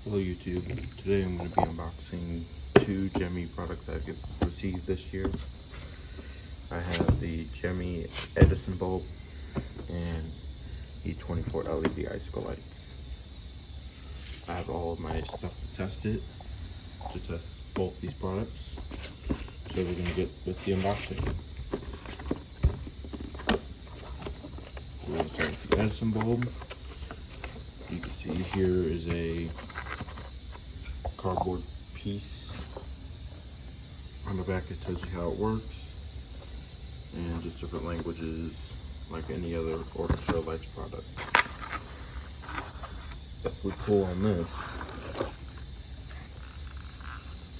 Hello YouTube, today I'm going to be unboxing two Gemmy products I've received this year. I have the Gemmy Edison bulb and E24 LED icicle lights. I have all of my stuff to test both these products. So we're going to get with the unboxing. We're going to start with the Edison bulb. You can see here is a cardboard piece. On the back it tells you how it works and just different languages like any other orchestra lights product. If we pull on this,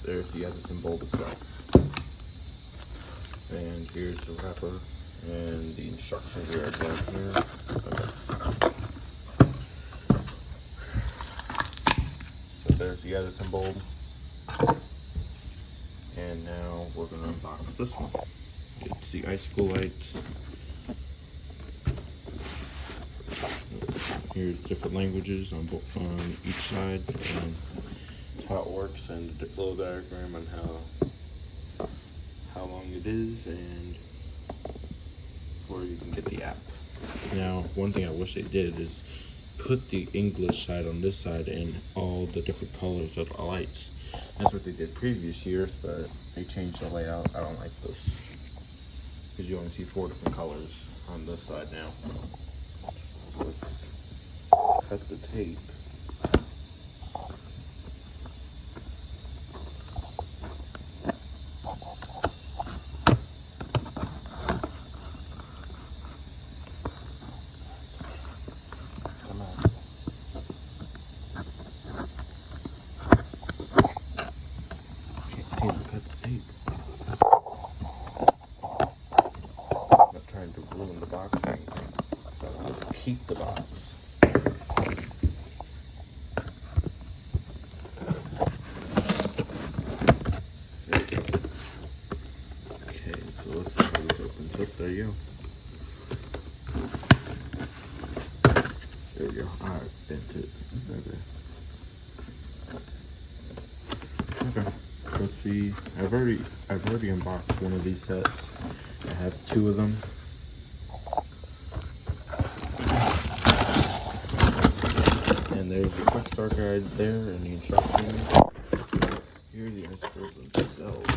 there's the Edison bulb itself, and here's the wrapper and the instructions are down here. There's the Edison bulb, and now we're going to unbox this one. It's the icicle lights. Here's different languages on each side and how it works, and the little diagram on how long it is and where you can get the app. Now, one thing I wish they did is put the English side on this side and all the different colors of the lights. That's what they did previous years, but they changed the layout. I don't like this because you only see 4 different colors on this side now. So let's cut the tape. Cut the tape. I'm not trying to ruin the box or anything. I'll keep the box. There we go. Okay, so let's see how this opens up. There you go. There we go. I bent it. Okay. Let's see. I've already unboxed one of these sets. I have 2 of them. And there's a quick start guide there and the instructions. Here are the icicles themselves.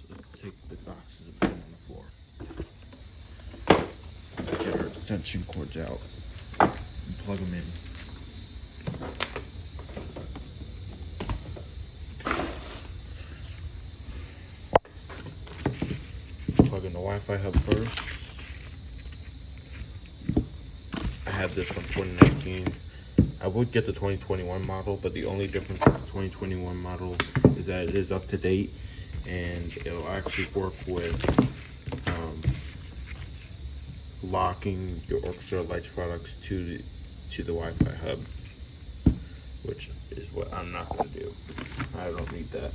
So let's take the boxes and put them on the floor. Get our extension cords out and plug them in. Plug in the Wi-Fi hub first. I have this from 2019. I would get the 2021 model, but the only difference with the 2021 model is that it is up to date and it'll actually work with locking your orchestra lights products to the Wi-Fi hub, which is what I'm not going to do. I don't need that.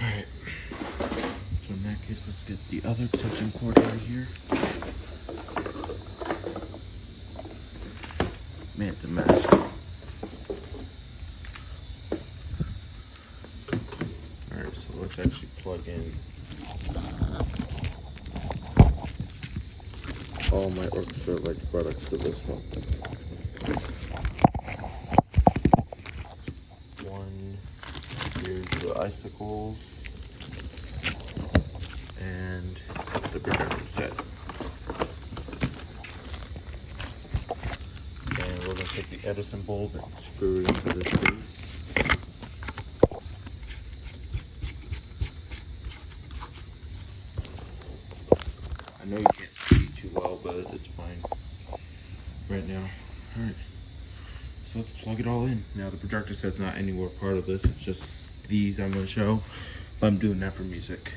Alright. So in that case, let's get the other extension cord right here. Man, it's a mess. Alright, so let's actually plug in all my orchestra lights products to this one. Here's the icicles and the projector set. And we're going to take the Edison bulb and screw it into this piece. I know you can't see too well, but it's fine right now. Alright, so let's plug it all in. Now the projector set's not anywhere part of this, it's just these I'm going to show, but I'm doing that for music.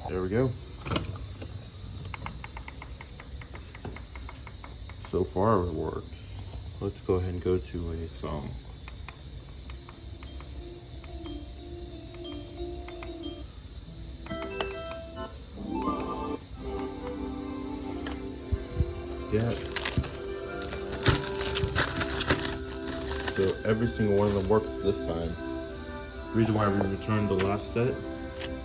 There we go. So far it works. Let's go ahead and go to a song. Yeah, so every single one of them works this time. The reason why we returned the last set,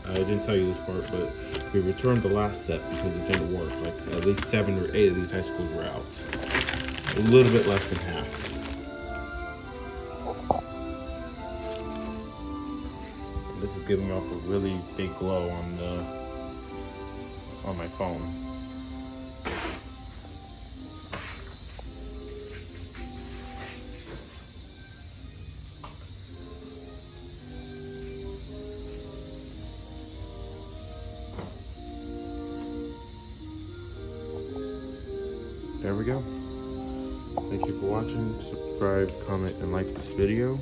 I didn't tell you this part, but we returned the last set because it didn't work. Like at least 7 or 8 of these icicles were out. A little bit less than half. And this is giving off a really big glow on my phone. There we go. Thank you for watching. Subscribe, comment, and like this video.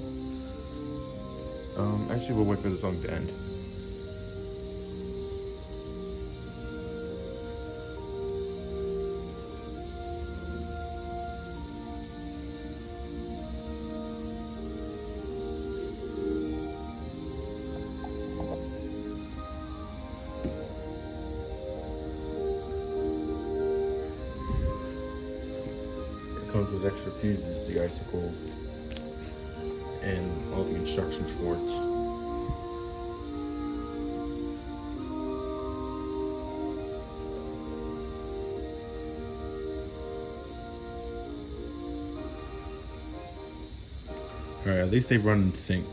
Actually, we'll wait for the song to end. Comes with extra fuses, the icicles, and all the instructions for it. Alright, at least they run in sync.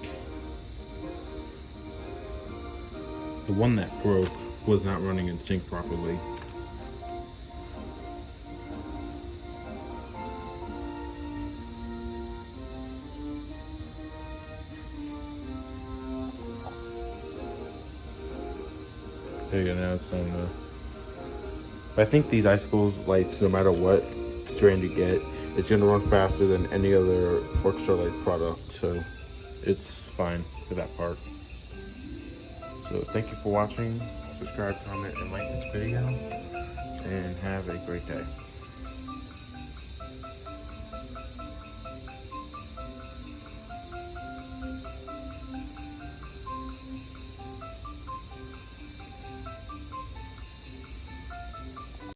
The one that broke was not running in sync properly. There you go, now it's on the... But I think these icicles lights, no matter what strand you get, it's going to run faster than any other orchestra light product, so it's fine for that part. So thank you for watching. Subscribe, comment, and like this video, and have a great day.